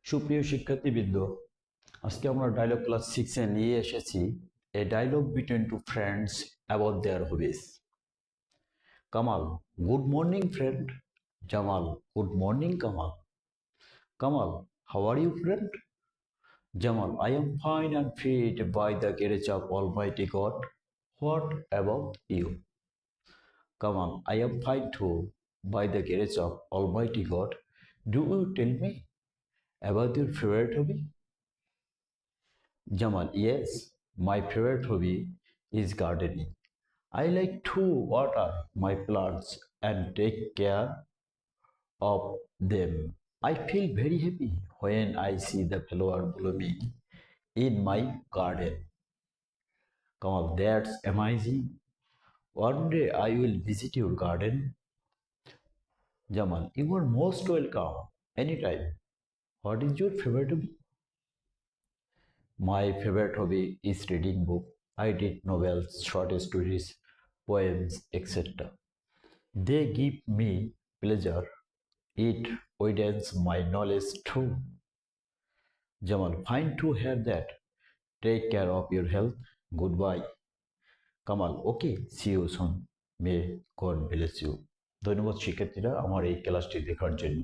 সুপ্রিয় শিক্ষার্থীবৃন্দ, আজকে আমরা ডায়লগ ক্লাস 6 নিয়ে এসেছি a dialogue between two friends about their hobbies. Kamal, good morning friend. Jamal, good morning Kamal. Kamal, how are you friend? Jamal, I am fine and fit by the grace of Almighty God. What about you? Kamal, I am fine too by the grace of Almighty God. Do you tell me about your favorite hobby? Jamal, yes, my favorite hobby is gardening. I like to water my plants and take care of them. I feel very happy when I see the flower blooming in my garden. Kamal, that's amazing. One day I will visit your garden. Jamal, you are most welcome anytime. What is your favorite hobby? My favorite hobby is reading book. I read novels, short stories, poems, etc. They give me pleasure. It widens my knowledge too. Jamal, fine to hear that. Take care of your health. Goodbye. Kamal, okay, see you soon. May God bless you. ধন্যবাদ শিক্ষার্থীরা আমার এই ক্লাসটি দেখার জন্য।